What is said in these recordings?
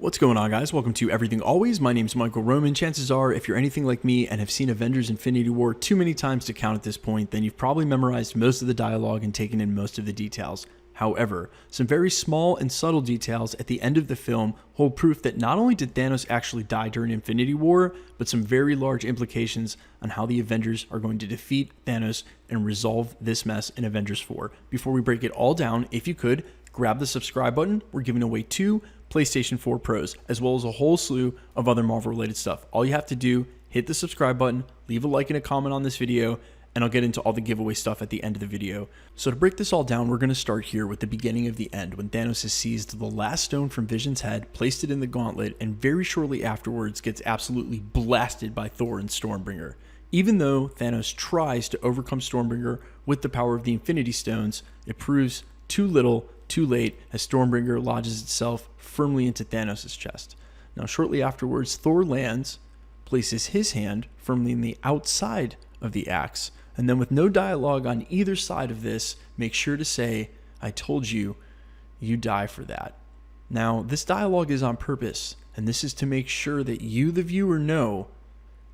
What's going on, guys? Welcome to Everything Always. My name's Michael Roman. Chances are, if you're anything like me and have seen Avengers Infinity War too many times to count at this point, then you've probably memorized most of the dialogue and taken in most of the details. However, some very small and subtle details at the end of the film hold proof that not only did Thanos actually die during Infinity War, but some very large implications on how the Avengers are going to defeat Thanos and resolve this mess in Avengers 4. Before we break it all down, if you could, grab the subscribe button. We're giving away 2 PlayStation 4 Pros, as well as a whole slew of other Marvel related stuff. All you have to do, hit the subscribe button, leave a like and a comment on this video, and I'll get into all the giveaway stuff at the end of the video. So to break this all down, we're going to start here with the beginning of the end, when Thanos has seized the last stone from Vision's head, placed it in the gauntlet, and very shortly afterwards gets absolutely blasted by Thor and Stormbringer. Even though Thanos tries to overcome Stormbringer with the power of the Infinity Stones, it proves too little, too late, as Stormbringer lodges itself firmly into Thanos' chest. Now, shortly afterwards, Thor lands, places his hand firmly in the outside of the axe, and then with no dialogue on either side of this, makes sure to say, "I told you, you die for that." Now, this dialogue is on purpose, and this is to make sure that you, the viewer, know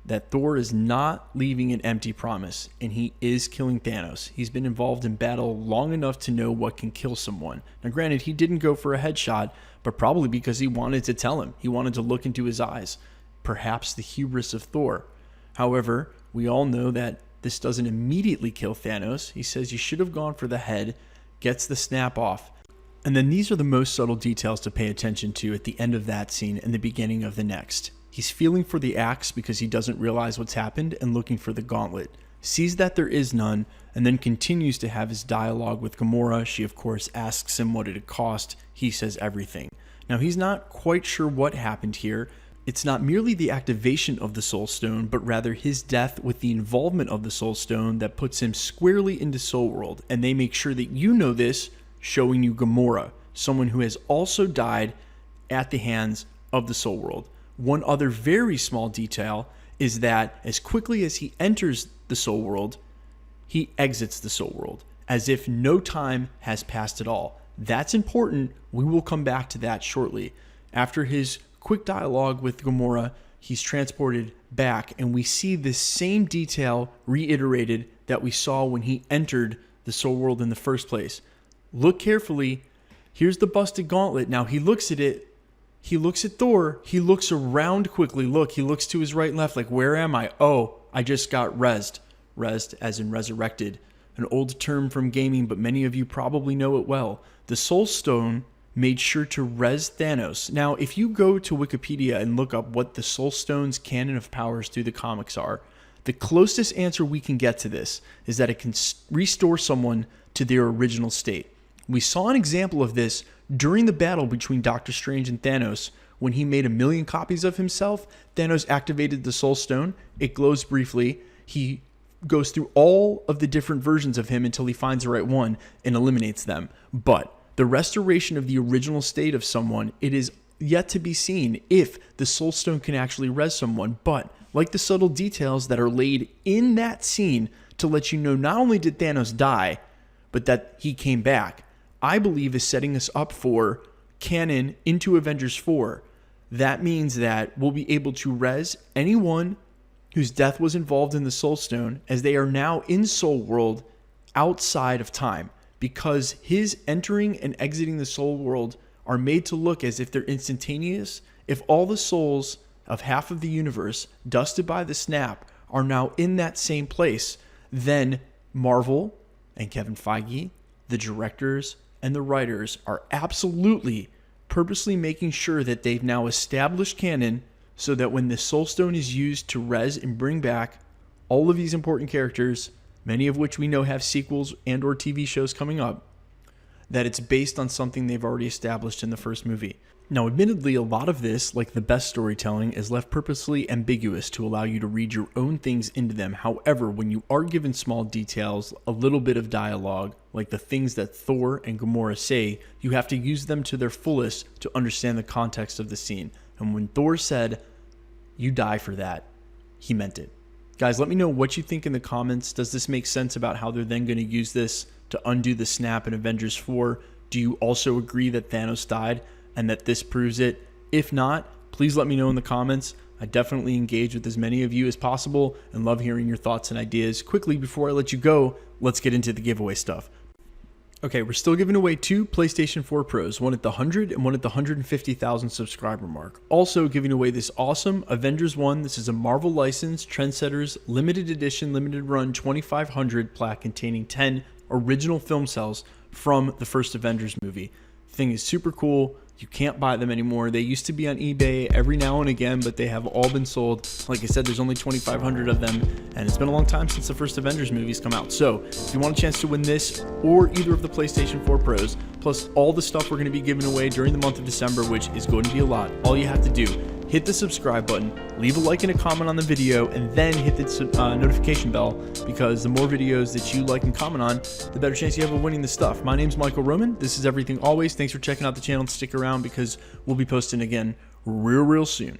that Thor is not leaving an empty promise, and he is killing Thanos. He's been involved in battle long enough to know what can kill someone. Now, granted, he didn't go for a headshot, but probably because he wanted to tell him. He wanted to look into his eyes. Perhaps the hubris of Thor. However, we all know that this doesn't immediately kill Thanos. He says you should have gone for the head, gets the snap off. And then these are the most subtle details to pay attention to at the end of that scene and the beginning of the next. He's feeling for the axe because he doesn't realize what's happened and looking for the gauntlet. Sees that there is none, and then continues to have his dialogue with Gamora. She, of course, asks him what it cost. He says everything. Now, he's not quite sure what happened here. It's not merely the activation of the Soul Stone, but rather his death with the involvement of the Soul Stone that puts him squarely into Soul World. And they make sure that you know this, showing you Gamora, someone who has also died at the hands of the Soul World. One other very small detail is that as quickly as he enters the Soul World, he exits the Soul World, as if no time has passed at all. That's important. We will come back to that shortly. After his quick dialogue with Gamora, he's transported back, and we see this same detail reiterated that we saw when he entered the Soul World in the first place. Look carefully. Here's the busted gauntlet. Now he looks at it. He looks at Thor. He looks around quickly. Look, he looks to his right and left like, where am I? Oh, I just got rezzed. Rezzed as in resurrected. An old term from gaming, but many of you probably know it well. The Soul Stone made sure to res Thanos. Now, if you go to Wikipedia and look up what the Soul Stone's canon of powers through the comics are, the closest answer we can get to this is that it can restore someone to their original state. We saw an example of this during the battle between Doctor Strange and Thanos. When he made 1,000,000 copies of himself, Thanos activated the Soul Stone. It glows briefly. He goes through all of the different versions of him until he finds the right one and eliminates them. But the restoration of the original state of someone, it is yet to be seen if the Soul Stone can actually res someone. But like the subtle details that are laid in that scene to let you know not only did Thanos die, but that he came back, I believe is setting us up for canon into Avengers 4. That means that we'll be able to res anyone whose death was involved in the Soul Stone, as they are now in Soul World outside of time, because his entering and exiting the Soul World are made to look as if they're instantaneous. If all the souls of half of the universe, dusted by the snap, are now in that same place, then Marvel and Kevin Feige, the directors and the writers, are absolutely purposely making sure that they've now established canon so that when the Soul Stone is used to res and bring back all of these important characters, many of which we know have sequels and or TV shows coming up, that it's based on something they've already established in the first movie. Now, admittedly, a lot of this, like the best storytelling, is left purposely ambiguous to allow you to read your own things into them. However, when you are given small details, a little bit of dialogue, like the things that Thor and Gamora say, you have to use them to their fullest to understand the context of the scene. And when Thor said, "You die for that," he meant it. Guys, let me know what you think in the comments. Does this make sense about how they're then going to use this to undo the snap in Avengers 4? Do you also agree that Thanos died and that this proves it? If not, please let me know in the comments. I definitely engage with as many of you as possible and love hearing your thoughts and ideas. Quickly, before I let you go, let's get into the giveaway stuff. Okay, we're still giving away 2 PlayStation 4 Pros, one at the 100 and one at the 150,000 subscriber mark. Also giving away this awesome Avengers 1. This is a Marvel license, Trendsetters, limited edition, limited run 2500 plaque containing 10 original film cells from the first Avengers movie. Thing is super cool. You can't buy them anymore. They used to be on eBay every now and again, but they have all been sold. Like I said, there's only 2,500 of them, and it's been a long time since the first Avengers movies come out. So if you want a chance to win this or either of the PlayStation 4 Pros, plus all the stuff we're going to be giving away during the month of December, which is going to be a lot, all you have to do, hit the subscribe button, leave a like and a comment on the video, and then hit the notification bell, because the more videos that you like and comment on, the better chance you have of winning this stuff. My name's Michael Roman. This is Everything Always. Thanks for checking out the channel, and stick around because we'll be posting again real soon.